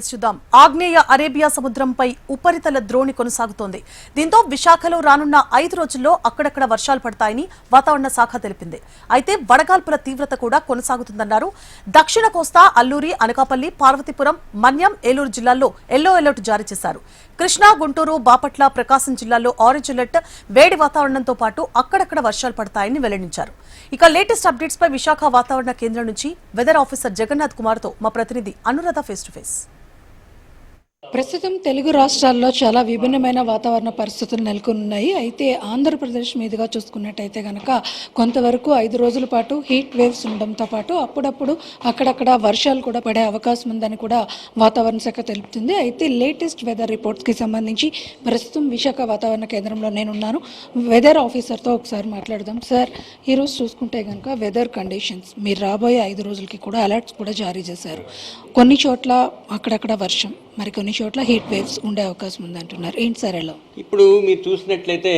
చూద్దాం. ఆగ్నేయ అరేబియా సముద్రంపై ఉపరితల ద్రోణి కొనసాగుతోంది. దీంతో విశాఖలో రానున్న 5 రోజుల్లో అక్కడక్కడ వర్షాలు పడతాయని వాతావరణ శాఖ తెలిపింది. అయితే వడగాల్పుల తీవ్రత కూడా కొనసాగుతుందన్నారు. దక్షిణ కోస్తా, అల్లూరి, అనకాపల్లి, పార్వతీపురం, మన్యం, ఏలూరు జిల్లాల్లో ఎల్లో అలర్ట్ జారీ చేశారు. కృష్ణా, గుంటూరు, బాపట్ల, ప్రకాశం జిల్లాల్లో ఆరెంజ్ అలర్ట్. వేడి వాతావరణంతో పాటు అక్కడక్కడ వర్షాలు పడతాయని వెల్లడించారు. ఇక లేటెస్ట్ అప్డేట్స్ పై విశాఖ వాతావరణ కేంద్రం నుంచి వెదర్ ఆఫీసర్ జగన్నాథ్ కుమార్ తో మా ప్రతినిధి అనురాధ ఫేస్ టు ఫేస్. ప్రస్తుతం తెలుగు రాష్ట్రాల్లో చాలా విభిన్నమైన వాతావరణ పరిస్థితులు నెలకొన్నాయి. అయితే ఆంధ్రప్రదేశ్ మీదుగా చూసుకున్నట్టయితే కనుక కొంతవరకు 5 రోజుల పాటు హీట్ వేవ్స్ ఉండడంతో పాటు అప్పుడప్పుడు అక్కడక్కడ వర్షాలు కూడా పడే అవకాశం ఉందని కూడా వాతావరణ శాఖ తెలుపుతుంది. అయితే లేటెస్ట్ వెదర్ రిపోర్ట్స్కి సంబంధించి ప్రస్తుతం విశాఖ వాతావరణ కేంద్రంలో నేనున్నాను. వెదర్ ఆఫీసర్తో ఒకసారి మాట్లాడదాం. సార్, ఈరోజు చూసుకుంటే కనుక వెదర్ కండిషన్స్ మీరు రాబోయే 5 రోజులకి కూడా అలర్ట్స్ కూడా జారీ చేశారు. కొన్ని చోట్ల అక్కడక్కడ వర్షం, మరి కొన్ని చోట్ల హీట్ వేవ్స్ ఉండే అవకాశం ఉందంటున్నారు. ఏంటి సార్ ఎలా? ఇప్పుడు మీరు చూసినట్లయితే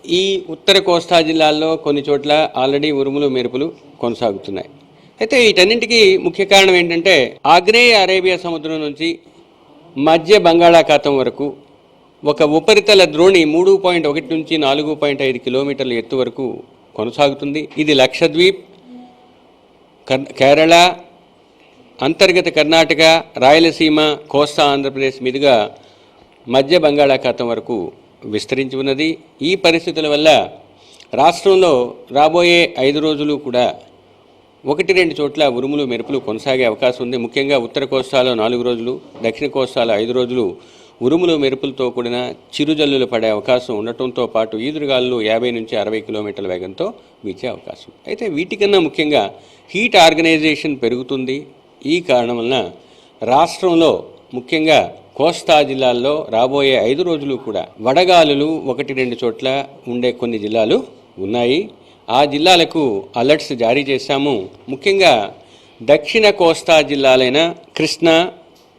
ఈ ఉత్తర కోస్తా జిల్లాల్లో కొన్ని చోట్ల ఆల్రెడీ ఉరుములు మెరుపులు కొనసాగుతున్నాయి. అయితే వీటన్నింటికీ ముఖ్య కారణం ఏంటంటే ఆగ్నేయ అరేబియా సముద్రం నుంచి మధ్య బంగాళాఖాతం వరకు ఒక ఉపరితల ద్రోణి 3.1 నుంచి 4.5 కిలోమీటర్ల ఎత్తు వరకు కొనసాగుతుంది. ఇది లక్షద్వీప్, కేరళ, అంతర్గత కర్ణాటక, రాయలసీమ, కోస్తా ఆంధ్రప్రదేశ్ మీదుగా మధ్య బంగాళాఖాతం వరకు విస్తరించి ఉన్నది. ఈ పరిస్థితుల వల్ల రాష్ట్రంలో రాబోయే 5 రోజులు కూడా 1-2 చోట్ల ఉరుములు మెరుపులు కొనసాగే అవకాశం ఉంది. ముఖ్యంగా ఉత్తర కోస్తాలో 4 రోజులు, దక్షిణ కోస్తాలో 5 రోజులు ఉరుములు మెరుపులతో కూడిన చిరుజల్లులు పడే అవకాశం ఉండటంతో పాటు ఈదురుగాలు 50 నుంచి 60 కిలోమీటర్ల వేగంతో వీచే అవకాశం. అయితే వీటికన్నా ముఖ్యంగా హీట్ ఆర్గనైజేషన్ పెరుగుతుంది. ఈ కారణం వలన రాష్ట్రంలో ముఖ్యంగా కోస్తా జిల్లాల్లో రాబోయే 5 రోజులు కూడా వడగాలులు 1-2 చోట్ల ఉండే కొన్ని జిల్లాలు ఉన్నాయి. ఆ జిల్లాలకు అలర్ట్స్ జారీ చేశాము. ముఖ్యంగా దక్షిణ కోస్తా జిల్లాలైన కృష్ణా,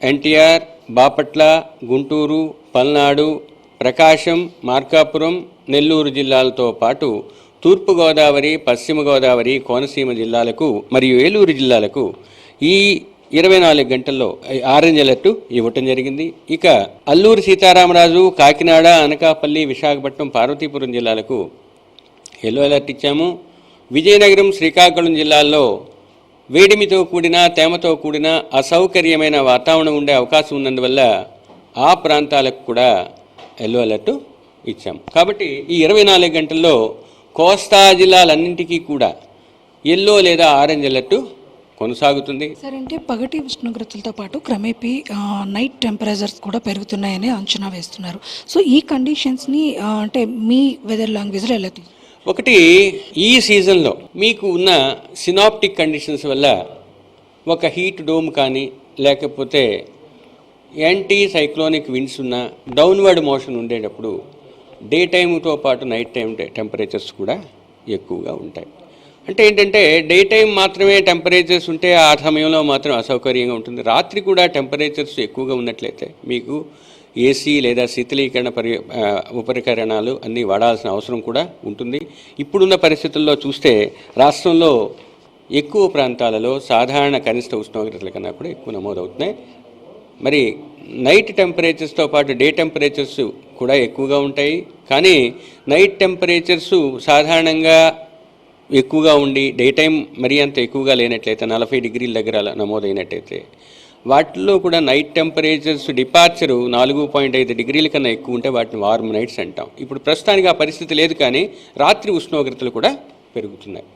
ఎన్టీఆర్, బాపట్ల, గుంటూరు, పల్నాడు, ప్రకాశం, మార్కాపురం, నెల్లూరు జిల్లాలతో పాటు తూర్పుగోదావరి, పశ్చిమ గోదావరి, కోనసీమ జిల్లాలకు మరియు ఏలూరు జిల్లాలకు ఈ 24 గంటల్లో ఆరెంజ్ అలర్ట్ ఇవ్వటం జరిగింది. ఇక అల్లూరి సీతారామరాజు, కాకినాడ, అనకాపల్లి, విశాఖపట్నం, పార్వతీపురం జిల్లాలకు ఎల్లో అలర్ట్ ఇచ్చాము. విజయనగరం, శ్రీకాకుళం జిల్లాల్లో వేడిమితో కూడిన తేమతో కూడిన అసౌకర్యమైన వాతావరణం ఉండే అవకాశం ఉన్నందువల్ల ఆ ప్రాంతాలకు కూడా ఎల్లో అలర్ట్ ఇచ్చాము. కాబట్టి ఈ 24 గంటల్లో కోస్తా జిల్లాలన్నింటికీ కూడా ఎల్లో లేదా ఆరెంజ్ అలర్ట్ కొనసాగుతుంది. సార్, అంటే పగటి ఉష్ణోగ్రతలతో పాటు క్రమేపీ నైట్ టెంపరేచర్స్ కూడా పెరుగుతున్నాయని అంచనా వేస్తున్నారు. సో ఈ కండిషన్స్ని అంటే మీ వెదర్ లాంగ్వేజ్లో ఎలా? ఒకటి, ఈ సీజన్లో మీకు ఉన్న సినాప్టిక్ కండిషన్స్ వల్ల ఒక హీట్ డోమ్ కానీ లేకపోతే యాంటీ సైక్లోనిక్ విండ్స్ ఉన్న డౌన్వర్డ్ మోషన్ ఉండేటప్పుడు డే టైంతో పాటు నైట్ టైం టెంపరేచర్స్ కూడా ఎక్కువగా ఉంటాయి. అంటే ఏంటంటే డే టైం మాత్రమే టెంపరేచర్స్ ఉంటే ఆ సమయంలో మాత్రం అసౌకర్యంగా ఉంటుంది. రాత్రి కూడా టెంపరేచర్స్ ఎక్కువగా ఉన్నట్లయితే మీకు ఏసీ లేదా శీతలీకరణ ఉపకరణాలు అన్నీ వాడాల్సిన అవసరం కూడా ఉంటుంది. ఇప్పుడున్న పరిస్థితుల్లో చూస్తే రాష్ట్రంలో ఎక్కువ ప్రాంతాలలో సాధారణ కనిష్ట ఉష్ణోగ్రతల కన్నా కూడా ఎక్కువ నమోదవుతున్నాయి. మరి నైట్ టెంపరేచర్స్తో పాటు డే టెంపరేచర్స్ కూడా ఎక్కువగా ఉంటాయి. కానీ నైట్ టెంపరేచర్స్ సాధారణంగా ఎక్కువగా ఉండి డే టైం మరీ అంత ఎక్కువగా లేనట్లయితే 40 డిగ్రీల దగ్గర నమోదైనట్టయితే వాటిల్లో కూడా నైట్ టెంపరేచర్స్ డిపార్చరు 4.5 డిగ్రీల కన్నా ఎక్కువ ఉంటే వాటిని వార్మ్ నైట్స్ అంటాం. ఇప్పుడు ప్రస్తుతానికి ఆ పరిస్థితి లేదు, కానీ రాత్రి ఉష్ణోగ్రతలు కూడా పెరుగుతున్నాయి.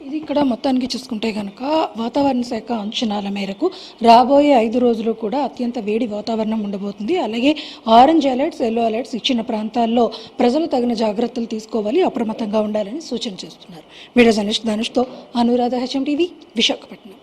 ఇది ఇక్కడ మొత్తానికి చూసుకుంటే కనుక వాతావరణ శాఖ అంచనాల మేరకు రాబోయే 5 రోజులు కూడా అత్యంత వేడి వాతావరణం ఉండబోతుంది. అలాగే ఆరెంజ్ అలర్ట్స్, ఎల్లో అలర్ట్స్ ఇచ్చిన ప్రాంతాల్లో ప్రజలు తగిన జాగ్రత్తలు తీసుకోవాలి, అప్రమత్తంగా ఉండాలని సూచన చేస్తున్నారు. వీడియో జర్నలిస్ట్ ధనుష్తో అనురాధ, HM టీవీ, విశాఖపట్నం.